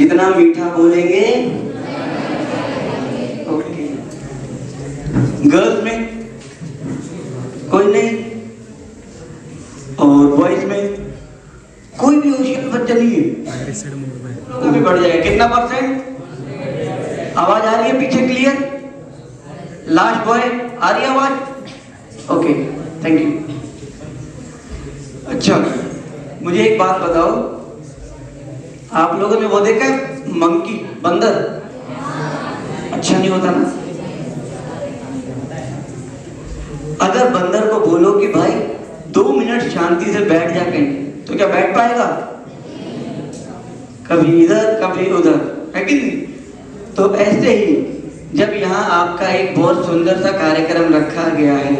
जितना मीठा बोलेंगे। ओके। गर्ल्स में कोई नहीं, और बॉयज में कोई भी होशियार बच्चा नहीं है। तो भी बढ़ जाएगा। कितना %? आवाज आ रही है पीछे क्लियर? लास्ट बॉय आ रही है आवाज? Okay, thank you. अच्छा, मुझे एक बात बताओ, आप लोगों ने वो देखा है मंकी, बंदर? अच्छा नहीं होता ना? अगर बंदर को बोलो कि भाई 2 मिनट शांति से बैठ जा कहीं, तो क्या बैठ पाएगा? कभी इधर कभी उधर, है कि नहीं? तो ऐसे ही जब यहाँ आपका एक बहुत सुंदर सा कार्यक्रम रखा गया है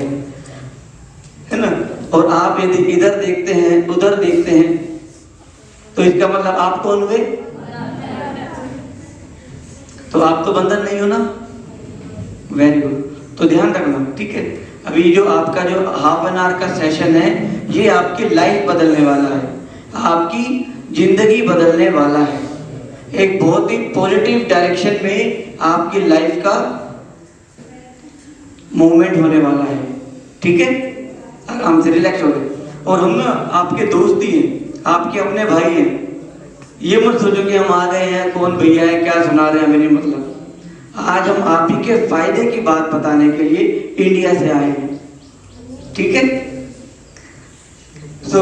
ना, और आप यदि इधर देखते हैं उधर देखते हैं, तो इसका मतलब आप कौन हुए? तो आप तो बंदर नहीं हो ना? Very good. तो ध्यान रखना, ठीक है? अभी जो आपका जो हाफ एन आवर का सेशन है, ये आपकी लाइफ बदलने वाला है, आपकी जिंदगी बदलने वाला है, एक बहुत ही पॉजिटिव डायरेक्शन में आपकी लाइफ का मूवमेंट होने वाला है, ठीक है? आराम से रिलैक्स हो गए। और हम ना आपके दोस्त ही हैं, आपके अपने भाई हैं। ये मत सोचो कि हम आ गए हैं, कौन भैया है, क्या सुना रहे हैं, मेरी मतलब आज हम आप ही के फायदे की बात बताने के लिए इंडिया से आए हैं, ठीक है? तो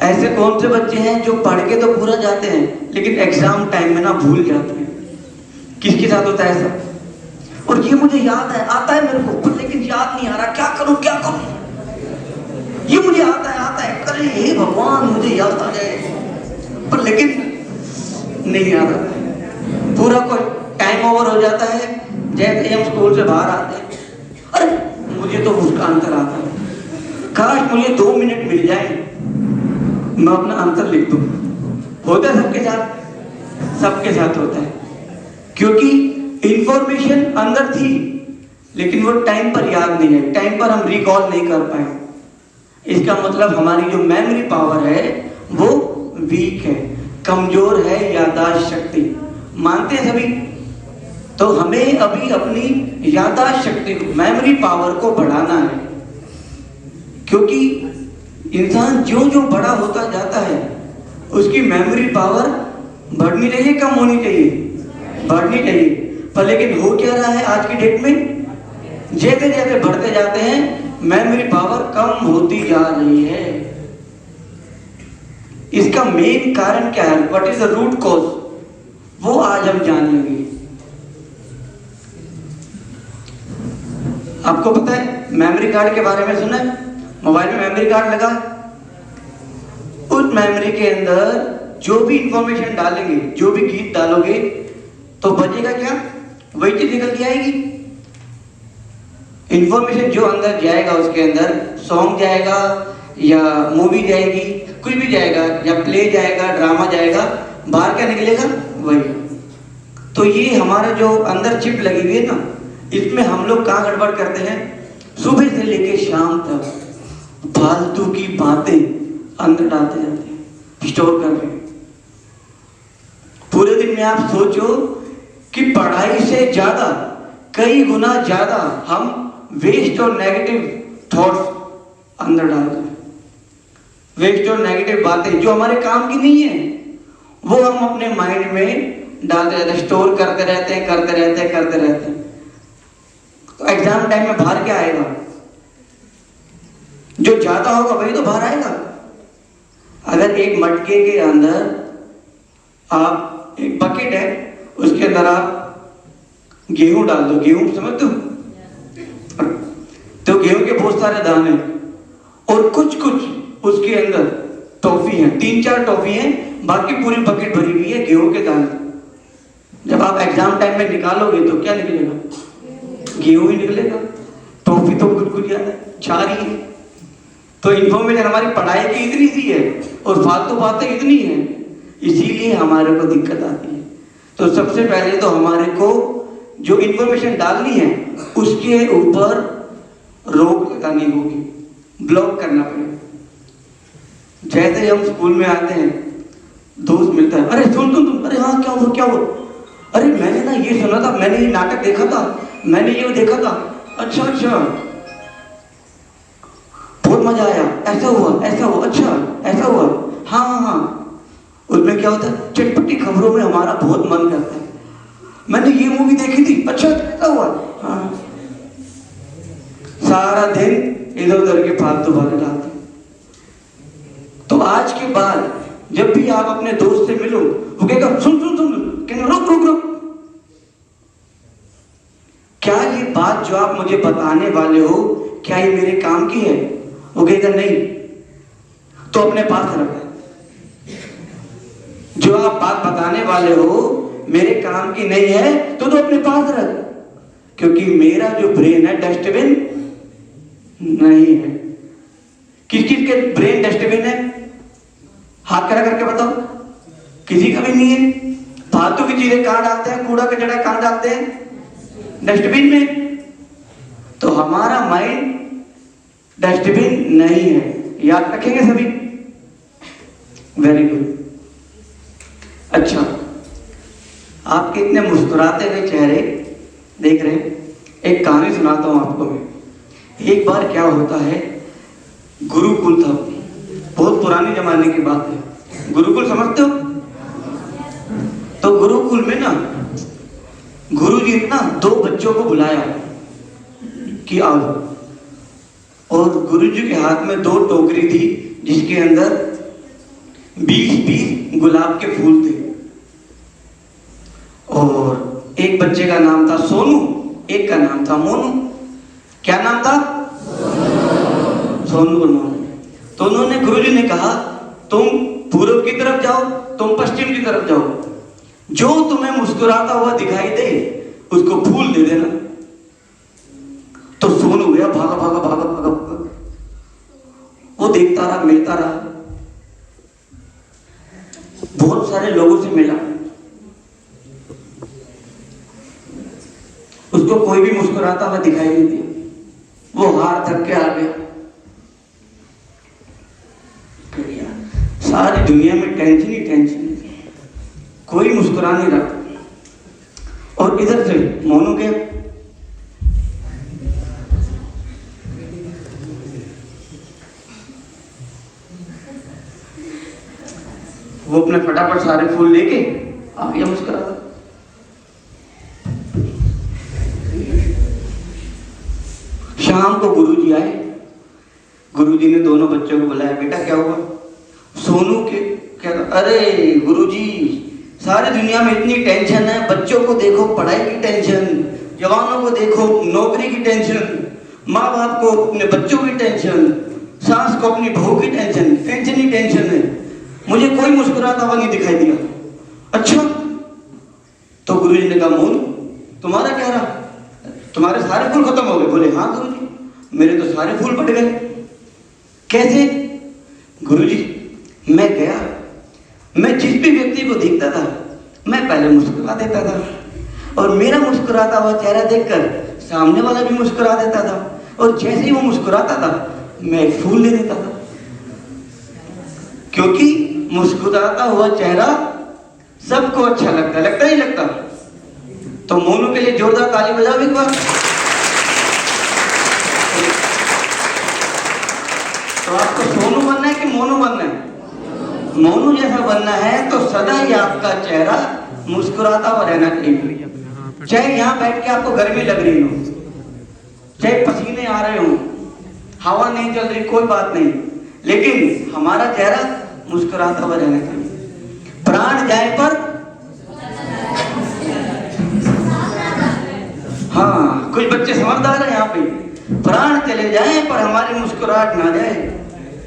ऐसे कौन से बच्चे हैं जो पढ़ के तो पूरा जाते हैं, लेकिन एग्जाम टाइम में ना भूल जाते हैं? किसके साथ होता है ऐसा? और ये मुझे याद है, आता है मेरे को, लेकिन याद नहीं आ रहा, क्या करूं क्या करूं? ये मुझे आता है, अरे हे भगवान मुझे याद आ जाए, पर लेकिन नहीं आता। पूरा कोई टाइम ओवर हो जाता है, जैसे हम स्कूल से बाहर आते हैं, अरे मुझे तो उसका आंसर आता है, काश मुझे 2 मिनट मिल जाए, मैं अपना आंसर लिख दूं। होता है सबके साथ? सबके साथ होता है, क्योंकि इंफॉर्मेशन अंदर थी, लेकिन वो टाइम पर याद नहीं है, टाइम पर हम रिकॉल नहीं कर पाए। इसका मतलब हमारी जो मेमोरी पावर है वो वीक है, कमजोर है याददाश्त शक्ति। मानते हैं सभी? तो हमें अभी अपनी याददाश्त शक्ति, मेमोरी पावर को बढ़ाना है, क्योंकि इंसान जो जो बड़ा होता जाता है उसकी मेमोरी पावर बढ़नी चाहिए, कम होनी चाहिए? बढ़नी चाहिए। पर लेकिन हो क्या रहा है आज की डेट में? जैसे जैसे बढ़ते जाते हैं मेमोरी पावर कम होती जा रही है। इसका मेन कारण क्या है? What is the root cause? वो आज हम जान लेंगे। आपको पता है मेमोरी कार्ड के बारे में सुना है? मोबाइल में मेमोरी कार्ड लगा, उस मेमोरी के अंदर जो भी इंफॉर्मेशन डालेंगे, जो भी गीत डालोगे, तो बचेगा क्या? वही चीज निकल के आएगी। इंफॉर्मेशन जो अंदर जाएगा, उसके अंदर सॉन्ग जाएगा या मूवी जाएगी, कुछ भी जाएगा, या प्ले जाएगा, ड्रामा जाएगा, बाहर क्या निकलेगा? वही। तो ये हमारा जो अंदर चिप लगी हुई है ना, इसमें हम लोग कहाँ गड़बड़ करते हैं? सुबह से लेके शाम तक फालतू की बातें अंदर डालते जाते हैं, स्टोर कर रहे हैं। पूरे दिन में आप सोचो कि पढ़ाई से ज्यादा, कई गुना ज्यादा हम वेस्ट और नेगेटिव थॉट्स अंदर डालते हैं। वेस्ट और नेगेटिव बातें जो हमारे काम की नहीं है, वो हम अपने माइंड में डालते रहते हैं, स्टोर करते रहते हैं। तो एग्जाम टाइम में बाहर क्या आएगा? जो ज्यादा होगा वही तो बाहर आएगा। अगर एक मटके के अंदर आप, एक बकेट है, उसके अंदर आप गेहूं डाल दो, गेहूं समझते हो? तो गेहूं के बहुत सारे दाने, और कुछ उसके अंदर टॉफी है, 3-4 टॉफी है, बाकी पूरी बकेट भरी हुई है गेहूं के दाने। जब आप एग्जाम टाइम में निकालोगे तो क्या निकलेगा? गेहूं ही निकलेगा। टॉफी तो कुछ याद है, छारी है। तो इंफॉर्मेशन हमारी पढ़ाई की इतनी सी है और फालतू बातें इतनी है, इसीलिए हमारे को दिक्कत आती है। तो सबसे पहले तो हमारे को जो इंफॉर्मेशन डालनी है उसके ऊपर रोक लगानी होगी, ब्लॉक करना पड़ेगा। जैसे हम स्कूल में आते हैं, दोस्त मिलता है, अरे सुन तुम, अरे हाँ हाँ क्या हुआ क्या हुआ? अरे मैंने ना ये सुना था, मैंने ये नाटक देखा था, मैंने ये देखा था। अच्छा अच्छा, बहुत मजा आया, ऐसा हुआ ऐसा हुआ, अच्छा ऐसा हुआ, हाँ हाँ हाँ। उसमें क्या होता है, चटपटी खबरों में हमारा बहुत मन करता है। मैंने ये मूवी देखी थी, अच्छा ऐसा हुआ, हाँ। सारा दिन इधर उधर के फालतू बातें डालते। तो आज के बाद जब भी आप अपने दोस्त से मिलो, वो कहेगा सुन सुन सुन, कहना रुक रुक रुक, क्या ये बात जो आप मुझे बताने वाले हो, क्या ये मेरे काम की है? वो कहेगा नहीं, तो अपने पास रख। जो आप बात बताने वाले हो मेरे काम की नहीं है तो अपने पास रख, क्योंकि मेरा जो ब्रेन है डस्टबिन नहीं है। किस चीज के ब्रेन डस्टबिन है? हाथ खड़ा करके बताओ, किसी का भी नहीं है। फालतू की चीजें कहां डालते हैं, कूड़ा कचरा कहां डालते हैं? डस्टबिन में। तो हमारा माइंड डस्टबिन नहीं है, याद रखेंगे सभी? Very good. अच्छा, आपके इतने मुस्कुराते हुए चेहरे देख रहे हैं, एक कहानी सुनाता हूं आपको मैं। एक बार क्या होता है, गुरुकुल था, बहुत पुराने जमाने की बात है। गुरुकुल समझते हो? तो गुरुकुल में ना गुरुजी ने ना दो बच्चों को बुलाया कि आओ, और गुरुजी के हाथ में दो टोकरी थी जिसके अंदर 20 गुलाब के फूल थे। और एक बच्चे का नाम था सोनू, एक का नाम था मोनू। क्या नाम था? सोनू और मोनू। तो उन्होंने, गुरुजी ने कहा तुम पूर्व की तरफ जाओ, तुम पश्चिम की तरफ जाओ, जो तुम्हें मुस्कुराता हुआ दिखाई दे उसको फूल दे देना। तो सोनू गया, भागा भागा भागा भागा भागा, वो देखता रहा, मिलता रहा, बहुत सारे लोगों से मिला, उसको कोई भी मुस्कुराता हुआ दिखाई नहीं दिया। वो हार थक के आ गया। सारी दुनिया में टेंशन ही टेंशन, कोई मुस्कुरा नहीं रहा। और इधर से मोनू के वो अपने फटाफट सारे फूल लेके आ गया मुस्कुराता। शाम को गुरुजी आए, गुरुजी ने दोनों बच्चों को बुलाया, बेटा क्या हुआ? सोनू के क्या? अरे गुरुजी, सारी दुनिया में इतनी टेंशन है, बच्चों को देखो पढ़ाई की टेंशन, जवानों को देखो नौकरी की टेंशन, माँ बाप को अपने बच्चों की टेंशन, सास को अपनी बहू की टेंशन, टेंशन ही टेंशन है, मुझे कोई मुस्कुराता हुआ नहीं दिखाई दिया। अच्छा, तो गुरुजी ने कहा मोनू तुम्हारा क्या रहा, तुम्हारे सारे फूल खत्म हो गए? बोले हाँ गुरुजी, मेरे तो सारे फूल फट गए। कैसे? गुरुजी मैं गया, मैं जिस भी व्यक्ति को देखता था मैं पहले मुस्कुरा देता था, और मेरा मुस्कुराता हुआ चेहरा देखकर सामने वाला भी मुस्कुरा देता था, और जैसे ही वो मुस्कुराता था मैं एक फूल ले देता था, क्योंकि मुस्कुराता हुआ चेहरा सबको अच्छा लगता है। लगता ही लगता। तो मोनू के लिए जोरदार ताली बजाओ एक बार। तो आपको सोनू बनना है कि मोनू बनना है? मोनू जैसा बनना है तो सदा ही आपका चेहरा मुस्कुराता हुआ रहना चाहिए। चाहे यहाँ बैठ के आपको गर्मी लग रही हो, चाहे पसीने आ रहे हो, हवा नहीं चल रही, कोई बात नहीं, लेकिन हमारा चेहरा मुस्कुराता हुआ रहना चाहिए। प्राण जाए पर, हाँ कुछ बच्चे समझदार हैं यहाँ पे, प्राण चले जाए पर हमारी मुस्कुराहट ना जाए,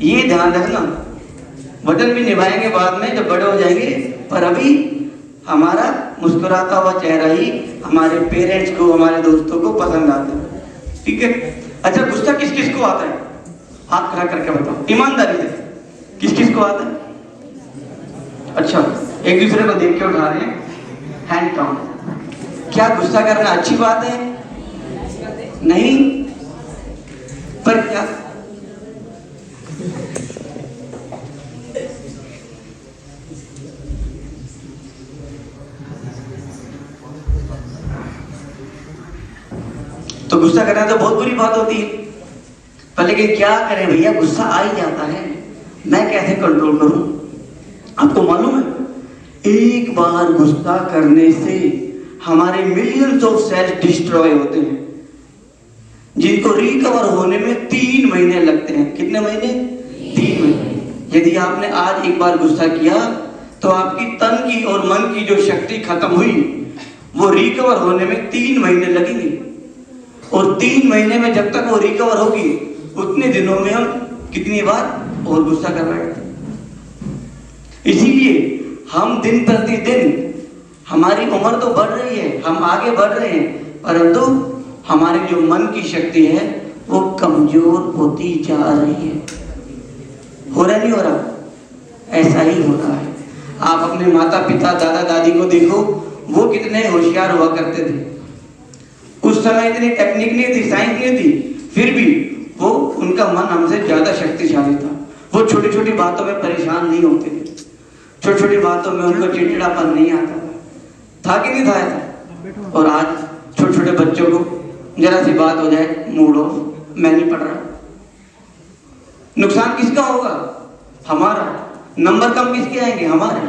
ये ध्यान रखना। वचन भी निभाएंगे बाद में जब बड़े हो जाएंगे, पर अभी हमारा मुस्कुराता हुआ चेहरा ही हमारे पेरेंट्स को, हमारे दोस्तों को पसंद आता है। ठीक है? अच्छा, गुस्सा किस किस को आता है? हाथ खड़ा करके बताओ ईमानदारी से, किस किस को आता है? अच्छा, एक दूसरे को देख के उठा रहे हैं, हैंड काउंट। क्या गुस्सा करना अच्छी बात है? नहीं, पर क्या गुस्सा करना तो बहुत बुरी बात होती है, पर लेकिन क्या करें भैया, गुस्सा आ ही जाता है। मैं कैसे कंट्रोल करूं? आपको मालूम है, एक बार गुस्सा करने से हमारे मिलियंस ऑफ सेल्स डिस्ट्रॉय होते हैं, जिनको रिकवर होने में 3 महीने लगते हैं। कितने महीने? 3 महीने। यदि आपने आज एक बार गुस्सा किया तो आपकी तन की और मन की जो शक्ति खत्म हुई, वो रिकवर होने में 3 महीने लगेंगे। और 3 महीने में जब तक वो रिकवर होगी, उतने दिनों में हम कितनी बार और गुस्सा कर रहे हैं। इसीलिए हम दिन प्रतिदिन, हमारी उम्र तो बढ़ रही है, हम आगे बढ़ रहे हैं, परंतु हमारी जो मन की शक्ति है वो कमजोर होती जा रही है। हो रहा नहीं हो रहा? ऐसा ही हो रहा है। आप अपने माता पिता, दादा दादी को देखो, वो कितने होशियार हुआ करते थे। उस समय इतनी टेक्निक नहीं थी, साइंस नहीं थी, फिर भी वो, उनका मन हमसे ज्यादा शक्तिशाली था। वो छोटी छोटी बातों में परेशान नहीं होते थे, छोटी छोटी बातों में उनको चिड़चिड़ापन नहीं आता था कि नहीं था ऐसा? और आज छोटे छोटे बच्चों को जरा सी बात हो जाए, मूड ऑफ, मैं नहीं पढ़ रहा। नुकसान किसका होगा? हमारा। नंबर कम किसके आएंगे? हमारे।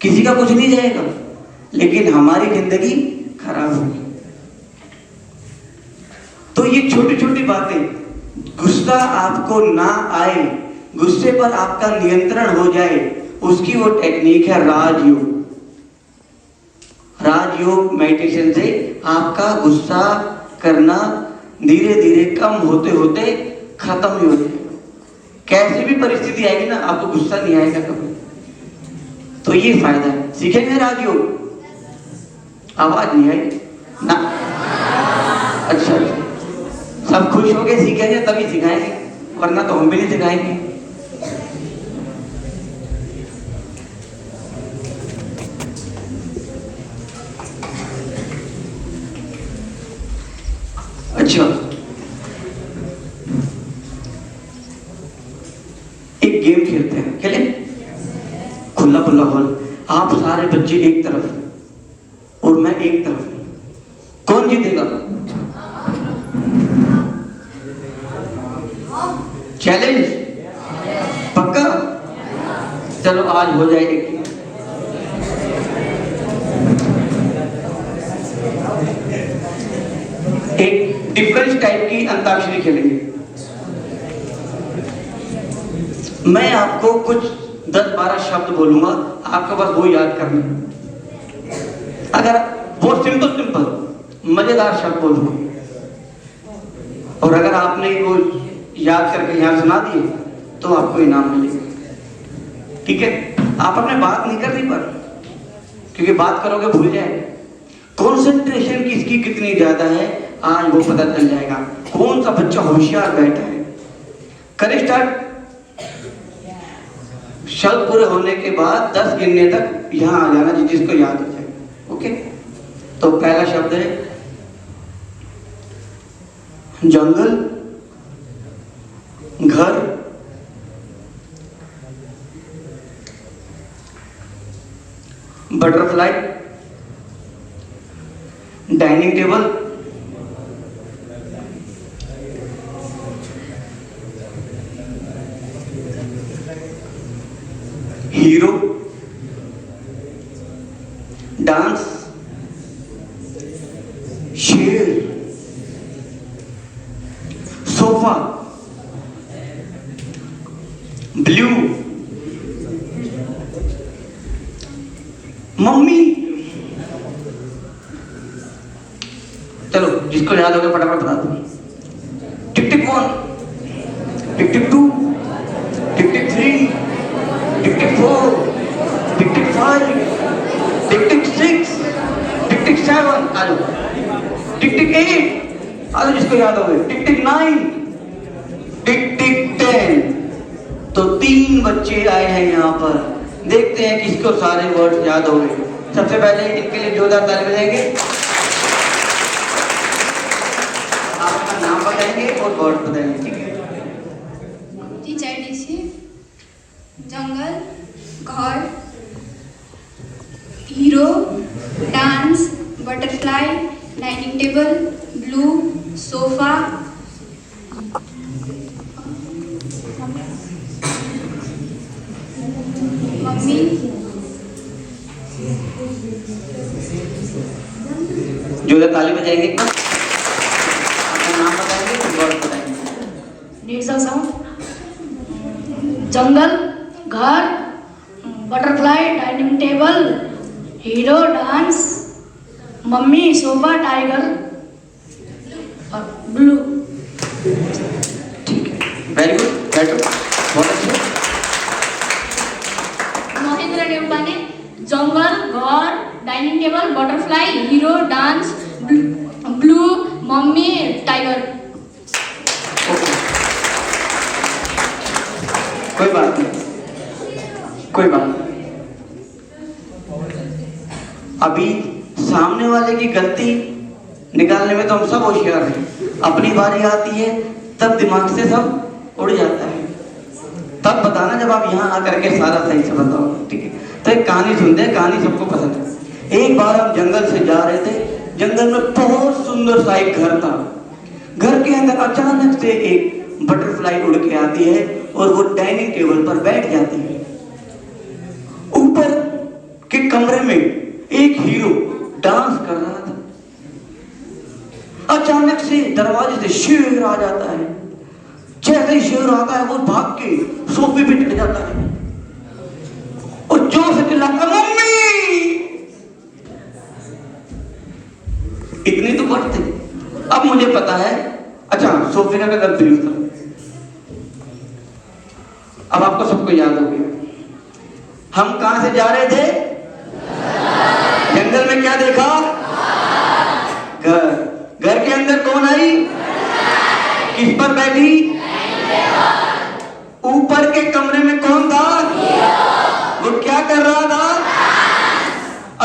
किसी का कुछ नहीं जाएगा, लेकिन हमारी जिंदगी खराब होगी। तो ये छोटी छोटी बातें, गुस्सा आपको ना आए, गुस्से पर आपका नियंत्रण हो जाए, उसकी वो टेक्निक है राजयोग। राजयोग मेडिटेशन से आपका गुस्सा करना धीरे धीरे कम होते होते खत्म ही हो जाएगा। कैसी भी परिस्थिति आएगी ना, आपको गुस्सा नहीं आएगा कभी। तो ये फायदा है। सीखेंगे राजयोग? आवाज नहीं आई ना? अच्छा, सब खुश हो गए, सीखेंगे तभी सिखाएंगे, वरना तो हम भी नहीं सिखाएंगे। अच्छा, एक गेम खेलते हैं, खेले? खुला खुला हॉल, आप सारे बच्चे एक तरफ और मैं एक तरफ, कौन जीतेगा? चैलेंज पक्का? चलो आज हो जाए एक। डिफरेंट टाइप की अंताक्षरी खेलेंगे। मैं आपको कुछ 10-12 शब्द बोलूंगा, आपको बस वो याद करने। अगर वो सिंपल मजेदार शब्द बोलूंगा, और अगर आपने वो याद करके यहाँ सुना दिए तो आपको इनाम मिलेगा। ठीक है? आप अपने बात नहीं करनी, पर क्योंकि बात करोगे भूल जाएंगे। कंसंट्रेशन किसकी कितनी ज्यादा है आज वो पता चल जाएगा। कौन सा बच्चा होशियार बैठा है। करें स्टार्ट। शब्द पूरे होने के बाद 10 गिनने तक यहां आ जाना, जिसको याद हो जाए। ओके? तो पहला शब्द है जंगल, घर, butterfly, dining table, hero, dance, शेर, सोफा, ब्लू, मम्मी। चलो जिसको याद हो गया फटाफट बता दो। टिक टिक 1, टिक टिक 2, टिक टिक 3, टिक टिक 4, टिक टिक 5, टिक टिक 6, टिक टिक 7, आ जाओ। टिक टिक 8, आ जाओ जिसको याद हो गया। टिक टिक 9, टिक टिक 10। तो 3 बच्चे आए हैं यहाँ पर। देखते हैं किसको सारे वर्ड याद हो गए। सबसे पहले इनके लिए जोरदार ताली बजाएंगे। आप अपना नाम बताएंगे और वर्ड बताएंगे। ठीक है? जंगल, घर, hero, dance, butterfly, dining table, blue, sofa, mummy, जोरदार ताली बजाएंगे एक बार। अपना नाम बताएंगे फिर वर्ड बताएंगे। नेक्स्ट साउंड, जंगल, घर, butterfly, dining table, hero, dance, mummy, sofa, tiger और ब्लू। ठीक है, वेरी गुड, बैठो, बहुत अच्छे। महेंद्र देवता ने जंगल, घर, dining table, butterfly, hero, dance, blue, mummy, tiger. Okay, कोई बात नहीं, कोई बात नहीं। अभी सामने वाले की गलती निकालने में तो हम सब होशियार हैं। अपनी बारी आती है तब दिमाग से सब उड़ जाता है। तब बताना जब आप यहाँ आकर के सारा सही से बताओ, ठीक है? तो एक कहानी सुनते हैं, कहानी सबको पसंद है। एक बार हम जंगल से जा रहे थे, जंगल में बहुत सुंदर सा एक घर था। घर के अंदर अचानक से एक बटरफ्लाई उड़ के आती है और वो डाइनिंग टेबल पर बैठ जाती है। ऊपर के कमरे में एक हीरो डांस कर रहा था। अचानक से दरवाजे से शेर आ जाता है। जैसे ही शेर आता है वो भाग के सोफे पे चढ़ जाता है और जोर से चिल्लाता, मम्मी। इतनी तो बात थी। अब मुझे पता है, अच्छा सोफे का कलर ब्लू था। अब आपको सबको याद हो गया। हम कहां से जा रहे थे? जंगल में क्या देखा? घर। घर के अंदर कौन आई? किस पर बैठी? ऊपर के कमरे में कौन था? वो क्या कर रहा था?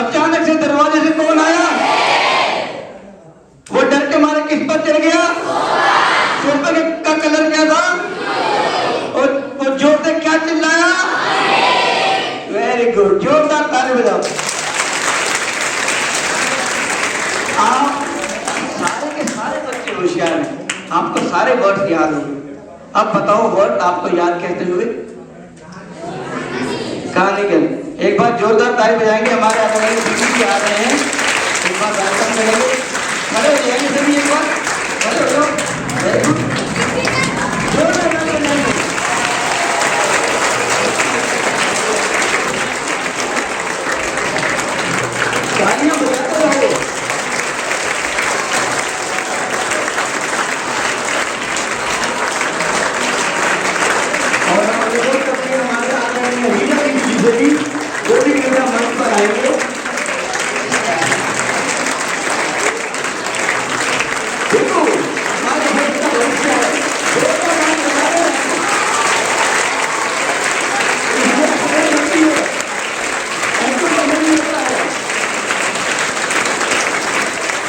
अचानक से दरवाजे से कौन आया? वो डर के मारे किस पर चढ़ गया? सोफे का कलर क्या था? और वो जोर से क्या चिल्लाया? वेरी गुड, जोरदार ताली बजाओ। आप सारे के सारे बच्चे होशियार हैं, आपको सारे वर्ड्स याद होंगे। अब बताओ वर्ड आपको याद कैसे हुए? कहानी के एक बार जोरदार ताली बजाएंगे। हमारे आगे दीदी जी आ रहे हैं, एक बार वेलकम करेंगे। खड़े हो जाएंगे सभी, एक बार खड़े हो जाओ। वेरी गुड, जोरदार ताली बजाएंगे। तालियां बजाते रहो। वो भी मेरा मंच पर आएंगे। देखो हमारे बच्चा बच्चा है,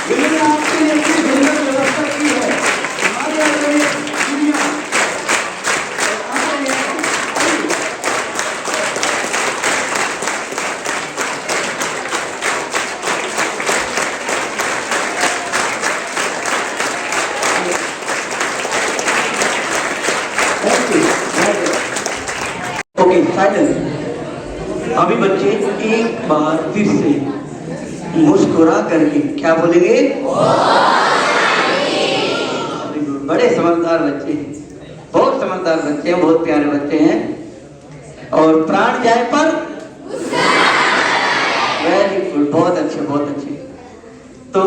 मैंने आपके लिए सुंदर व्यवस्था की है। हमारे यहाँ दुनिया ओके साइलेंस। अभी बच्चे एक बार फिर से मुस्कुरा करके क्या बोलेंगे? बड़े समझदार बच्चे हैं, बहुत समझदार बच्चे हैं, बहुत प्यारे बच्चे हैं। और प्राण जाए पर वेरी गुड, बहुत अच्छे, बहुत अच्छे। तो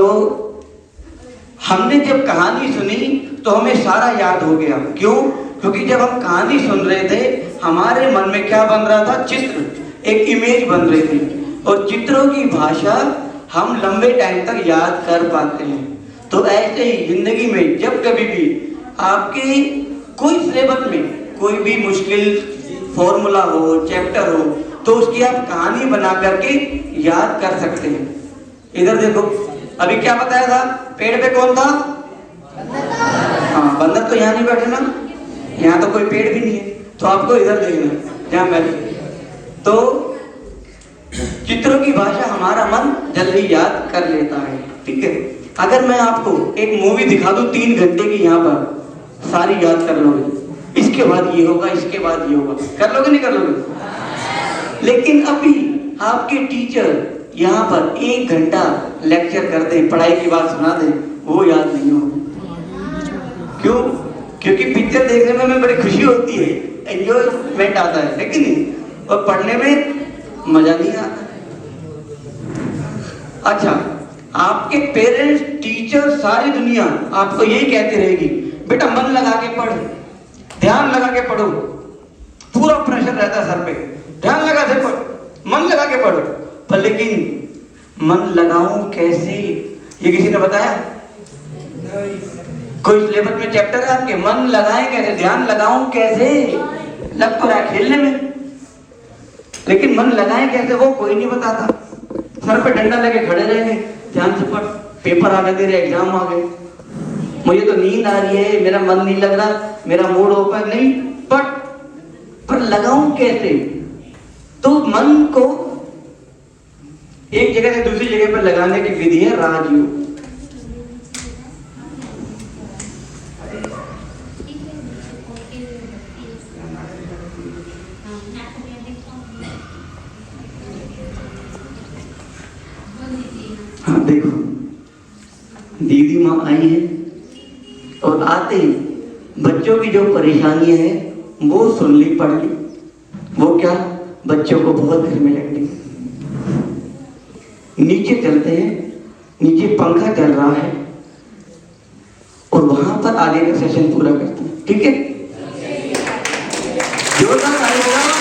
हमने जब कहानी सुनी तो हमें सारा याद हो गया। क्यों? क्योंकि जब हम कहानी सुन रहे थे हमारे मन में क्या बन रहा था? चित्र, एक इमेज बन रही थी। और चित्रों की भाषा हम लंबे टाइम तक याद कर पाते हैं। तो ऐसे ही जिंदगी में जब कभी भी आपके कोई सिलेबस में कोई भी मुश्किल फॉर्मूला हो, चैप्टर हो, तो उसकी आप कहानी बना करके याद कर सकते हैं। इधर देखो, अभी क्या बताया था? पेड़ पे कौन था? हाँ, बंदर तो यहाँ नहीं बैठे ना, यहाँ तो कोई पेड़ भी नहीं है। तो आपको इधर देखना, जहाँ बैठे। तो चित्रों की भाषा हमारा मन जल्दी याद कर लेता है, ठीक है? अगर मैं आपको एक मूवी दिखा दूं 3 घंटे की यहाँ पर, सारी याद कर लोगे, इसके बाद ये होगा, इसके बाद ये होगा, कर लोगे नहीं कर लोगे? लेकिन अभी आपके टीचर यहाँ पर 1 घंटा लेक्चर कर दें, पढ़ाई की बात सुना दें, वो याद नहीं होगा। क्यों? क्योंकि पिक्चर देखने में हमें बड़ी खुशी होती है, एंजॉयमेंट आता है, लेकिन नहीं, और पढ़ने में मजा नहीं आता। अच्छा, आपके पेरेंट्स, टीचर, सारी दुनिया आपको यही कहती रहेगी, बेटा मन लगा के पढ़, ध्यान लगा के पढ़ो, पूरा प्रेशर रहता है सर पे, ध्यान लगा के पढ़, मन लगा के पढ़ो। पर लेकिन मन लगाऊं कैसे, ये किसी ने बताया? कोई सिलेबस में चैप्टर है आपके, मन लगाएं कैसे, ध्यान लगाऊं कैसे? लग तो रहा है खेलने में, लेकिन मन लगाएं कैसे वो कोई नहीं बताता। सर पे डंडा लेके खड़े रहेंगे, ध्यान से पढ़, पेपर आने दे रहे, एग्जाम आ गए, मुझे तो नींद आ रही है, मेरा मन नहीं लग रहा, मेरा मूड ओपन नहीं, पर लगाऊं कैसे? तो मन को एक जगह से दूसरी जगह पर लगाने की विधि है राजयोग। हाँ देखो, दीदी माँ आई है और आते ही बच्चों की जो परेशानियां हैं वो सुन ली, पढ़ ली। वो क्या, बच्चों को बहुत गर्मी लगती है, नीचे चलते हैं, नीचे पंखा चल रहा है और वहां पर आगे का सेशन पूरा करते हैं। ठीक है, जोरदार ताली बजाओ।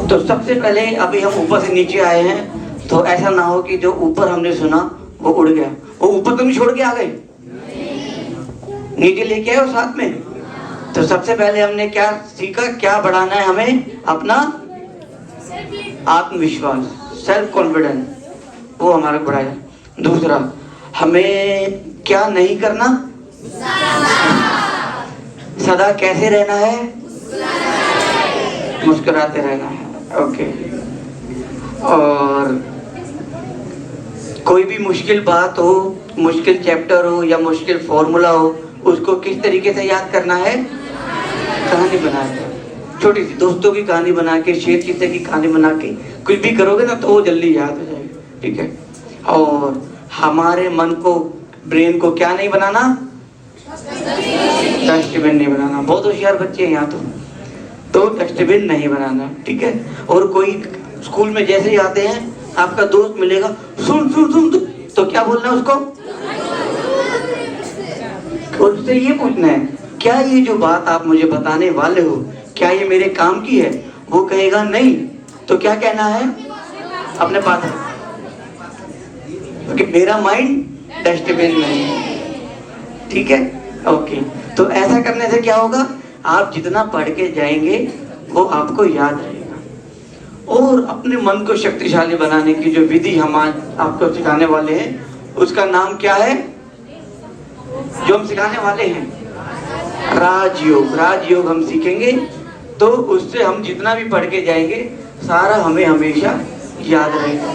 तो सबसे पहले अभी हम ऊपर से नीचे आए हैं, तो ऐसा ना हो कि जो ऊपर हमने सुना वो उड़ गया, वो ऊपर तुम छोड़ के आ गए, नीचे लेके आए हो साथ में। तो सबसे पहले हमने क्या सीखा, क्या बढ़ाना है हमें, अपना आत्मविश्वास, सेल्फ कॉन्फिडेंस, वो हमारा बढ़ाया। दूसरा, हमें क्या नहीं करना, सदा कैसे रहना है, मुस्कुराते रहना है। ओके, और कोई भी मुश्किल बात हो, मुश्किल चैप्टर हो या मुश्किल फॉर्मूला हो, उसको किस तरीके से याद करना है, कहानी बना के, छोटी सी दोस्तों की कहानी बना के, शेर चीते की कहानी बना के कुछ भी करोगे ना तो वो जल्दी याद हो जाएगा। ठीक है, और हमारे मन को, ब्रेन को क्या नहीं बनाना, डस्टबिन नहीं बनाना। बहुत होशियार बच्चे हैं यहाँ तो डस्टबिन नहीं बनाना। ठीक है, और कोई स्कूल में जैसे ही आते हैं, आपका दोस्त मिलेगा, सुन सुन सुन, तो क्या बोलना है उसको, उससे ये पूछना है, क्या ये जो बात आप मुझे बताने वाले हो, क्या ये मेरे काम की है? वो कहेगा नहीं, तो क्या कहना है, अपने पास, क्योंकि मेरा माइंड डस्टबिन नहीं है। ठीक है, ओके। तो ऐसा करने से क्या होगा, आप जितना पढ़ के जाएंगे वो आपको याद रहेगा। और अपने मन को शक्तिशाली बनाने की जो विधि हम आज आपको सिखाने वाले हैं, उसका नाम क्या है, जो हम सिखाने वाले हैं, राजयोग। राजयोग हम सीखेंगे तो उससे हम जितना भी पढ़ के जाएंगे सारा हमें हमेशा याद रहेगा।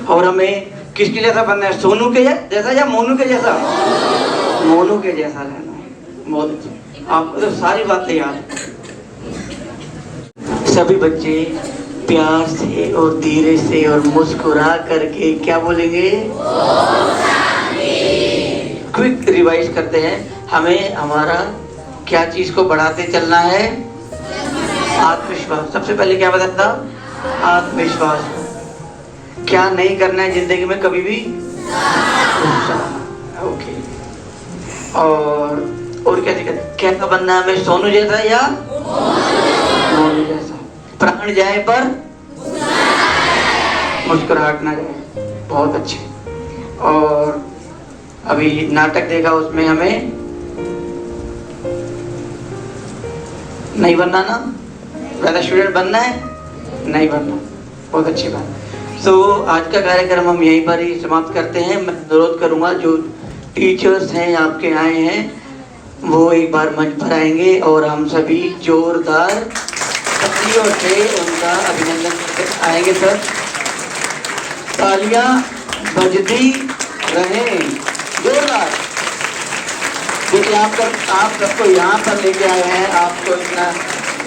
और हमें किसके जैसा बनना है, सोनू के जैसा या मोनू के जैसा? मोनू के जैसा रहना है। बहुत अच्छा, आपको तो सारी बातें याद। सभी बच्चे प्यार से और धीरे से और मुस्कुरा करके क्या बोलेंगे, क्विक रिवाइज करते हैं। हमें हमारा क्या चीज को बढ़ाते चलना है, आत्मविश्वास। सबसे पहले क्या बताता, आत्मविश्वास। क्या नहीं करना है जिंदगी में कभी भी, ओके। और क्या दिक्कत, कैसा बनना है हमें, सोनू जैसा या मोनू जैसा? प्राण जाए पर मुस्कुराहट ना जाए। बहुत अच्छे। और अभी नाटक देखा, उसमें हमें नहीं बनना ना, वैसा स्टूडेंट बनना है, नहीं बनना। बहुत अच्छी बात। तो आज का कार्यक्रम हम यहीं पर ही समाप्त करते हैं। मैं अनुरोध करूंगा जो टीचर्स हैं आपके आए हैं वो एक बार मंच पर आएंगे और हम सभी जोरदार तालियों से उनका अभिनंदन करते आएंगे सर। तालियां बजती रहें जोरदार। देखिए आप सबको यहाँ पर लेके आए हैं, आपको इतना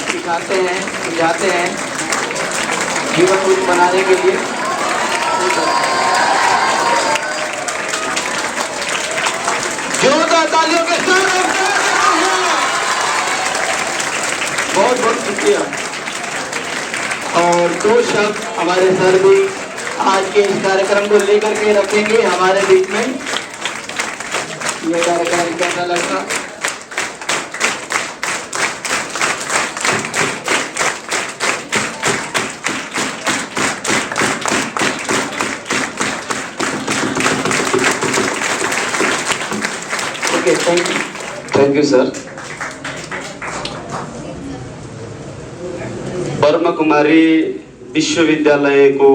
सिखाते हैं, समझाते हैं जीवन कुछ बनाने के लिए। जोरदार तालियों के साथ बहुत बहुत शुक्रिया। और 2 शब्द हमारे सर भी आज के इस कार्यक्रम को लेकर के रखेंगे हमारे बीच में। ये कार्यक्रम कैसा लगा? Okay, thank you sir. Brahma Kumari विश्वविद्यालयको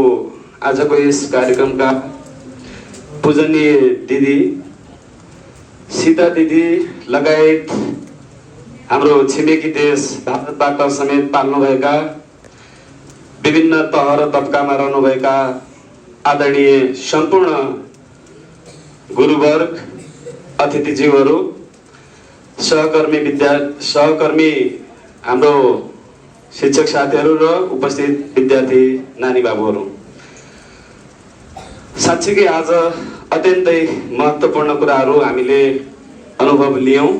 आजको यस कार्यक्रमका पूजनीय दिदी सीता दिदी लगायत हाम्रो छिमेकी देश भारतबाट समेत पाल्नुभएका विभिन्न तह र तबकामा रहनुभएका आदरणीय सम्पूर्ण गुरुवर्ग, अतिथिज्यूहरू, सहकर्मी हाम्रो शिक्षक साथीहरू र उपस्थित विद्यार्थी नानी बाबुहरू, साँच्चीकै आज अत्यन्तै महत्त्वपूर्ण कुराहरू हामीले अनुभव लियौँ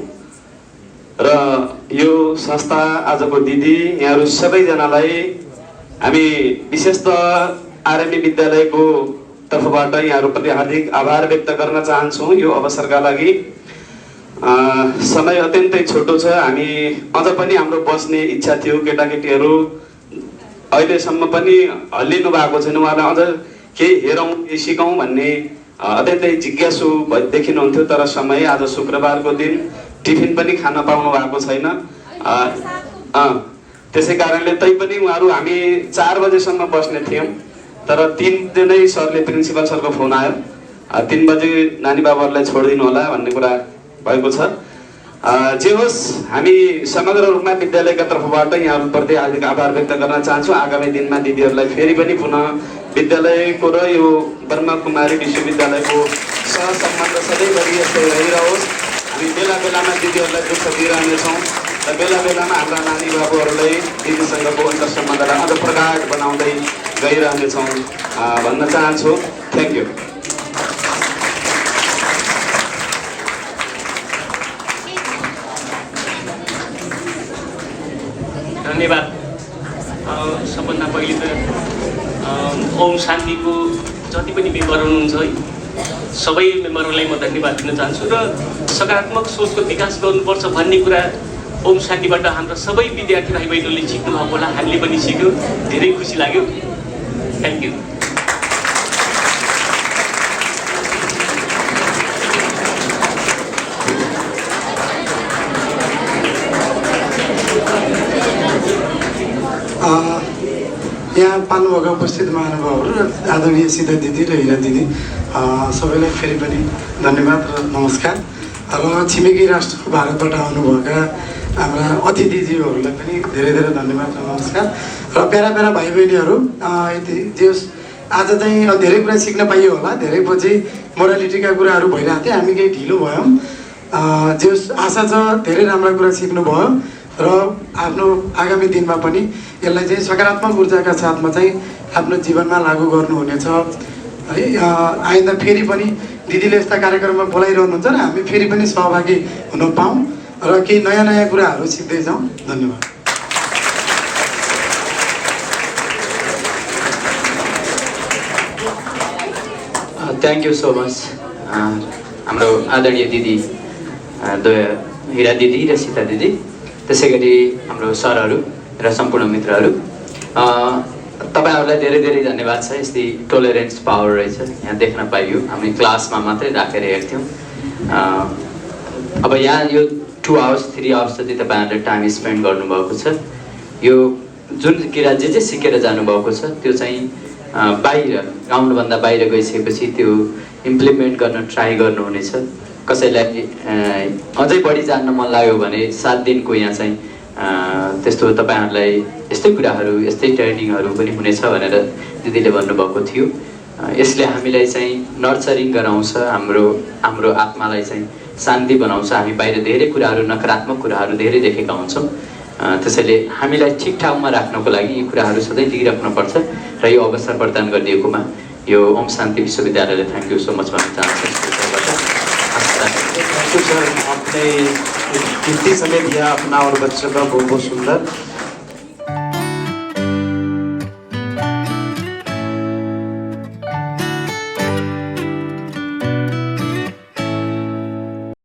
र यो संस्था आजको दिदी यहाँहरू सबैजनालाई हामी विशेषतः आरएमबी विद्यालयको तर्फबाट यहाँहरूप्रति हार्दिक आभार व्यक्त गर्न चाहन्छौँ यो अवसरका लागि। समय अत्यन्तै छोटो छ, हामी अझ पनि हाम्रो बस्ने इच्छा थियो। केटाकेटीहरू अहिलेसम्म पनि हल्लिनु भएको छैन, उहाँलाई अझ केही हेरौँ केही सिकौँ भन्ने अत्यन्तै जिज्ञासु देखिनुहुन्थ्यो। तर समय आज शुक्रबारको दिन टिफिन पनि खान पाउनु भएको छैन। त्यसै कारणले तैपनि उहाँहरू हामी 4 बजेसम्म बस्ने थियौँ, तर 3 बजे नै सरले प्रिन्सिपल सरको फोन आयो, 3 बजे नानी बाबुहरूलाई छोडिदिनु होला भन्ने कुरा भएको छ। जे होस्, हामी समग्र रूपमा विद्यालयका तर्फबाट यहाँहरूप्रति हार्दिक आभार व्यक्त गर्न चाहन्छु। आगामी दिनमा दिदीहरूलाई फेरि पनि पुनः विद्यालयको र यो ब्रह्म कुमारी विश्वविद्यालयको सहसम्बन्ध सधैँभरि यस्तै रहिरहोस्। हामी बेला बेलामा दिदीहरूलाई दुःख दिइरहनेछौँ र बेला बेलामा हाम्रा नानी बाबुहरूलाई दिदीसँगको अन्तर्सम्बन्धलाई अझ प्रगाढ बनाउँदै गइरहनेछौँ भन्न चाहन्छु। Thank you. धन्यवाद। सबभन्दा पहिले त ओम शान्तिको जति पनि मेम्बर हुनुहुन्छ है, सबै मेम्बरहरूलाई म धन्यवाद दिन चाहन्छु र सकारात्मक सोचको विकास गर्नुपर्छ भन्ने कुरा ओम शान्तिबाट हाम्रा सबै विद्यार्थी भाइ बहिनीहरूले सिक्नु भएको होला, हामीले पनि सिक्यौँ, धेरै खुसी लाग्यो। Thank you. यहाँ पाल्नुभएका उपस्थित महानुभावहरू र आदरणीय सीता दिदी र हिरा दिदी सबैलाई फेरि पनि धन्यवाद र नमस्कार। र छिमेकी राष्ट्र भारतबाट आउनुभएका हाम्रा अतिथिज्यूहरूलाई पनि धेरै धेरै धन्यवाद र नमस्कार। र प्यारा प्यारा भाइ बहिनीहरू, यति जे होस् आज चाहिँ धेरै कुरा सिक्न पाइयो होला। धेरै पछि मोरालिटीका कुराहरू भइरहेको थियो, हामी केही ढिलो भयौँ। जे होस् आशा छ धेरै राम्रा कुरा सिक्नुभयो र आफ्नो आगामी दिनमा पनि यसलाई चाहिँ सकारात्मक ऊर्जाका साथमा चाहिँ आफ्नो जीवनमा लागू गर्नुहुनेछ है। आइन्दा फेरि पनि दिदीले यस्ता कार्यक्रममा बोलाइरहनुहुन्छ र हामी फेरि पनि सहभागी हुन पाऊँ र केही नयाँ नयाँ कुराहरू सिक्दै जाउँ। धन्यवाद। Thank you so much. हाम्रो आदरणीय दिदी हिरा दिदी र सीता दिदी, त्यसै गरी हाम्रो सरहरू र सम्पूर्ण मित्रहरू, तपाईँहरूलाई धेरै धेरै धन्यवाद छ। यस्तै टोलरेन्स पावर रहेछ यहाँ देख्न पाइयो। हामी क्लासमा मात्रै राखेर हेर्थ्यौँ, अब यहाँ यो 2 आवर्स 3 आवर्स जति तपाईँहरूले टाइम स्पेन्ड गर्नुभएको छ। यो जुन कुरा जे सिकेर जानुभएको छ त्यो चाहिँ बाहिर ग्राउन्डभन्दा बाहिर गइसकेपछि त्यो इम्प्लिमेन्ट गर्न ट्राई गर्नुहुनेछ। कसैलाई अझै बढी जान्न मन लाग्यो भने 7 दिनको यहाँ चाहिँ त्यस्तो तपाईँहरूलाई यस्तै कुराहरू यस्तै ट्रेनिङहरू पनि हुनेछ भनेर दिदीले भन्नुभएको थियो। यसले हामीलाई चाहिँ नर्चरिङ गराउँछ, हाम्रो आत्मालाई चाहिँ शान्ति बनाउँछ। हामी बाहिर धेरै कुराहरू नकारात्मक कुराहरू धेरै देखेका हुन्छौँ, त्यसैले हामीलाई ठिक ठाउँमा राख्नको लागि यी कुराहरू सधैँ दिइराख्नुपर्छ र यो अवसर प्रदान गरिदिएकोमा यो ओम शान्ति विश्वविद्यालयलाई थ्याङ्क यू सो मच भन्न चाहन्छु। थैंक यू सर, आपने कीमती समय दिया अपना और बच्चों का। बहुत बहुत सुंदर।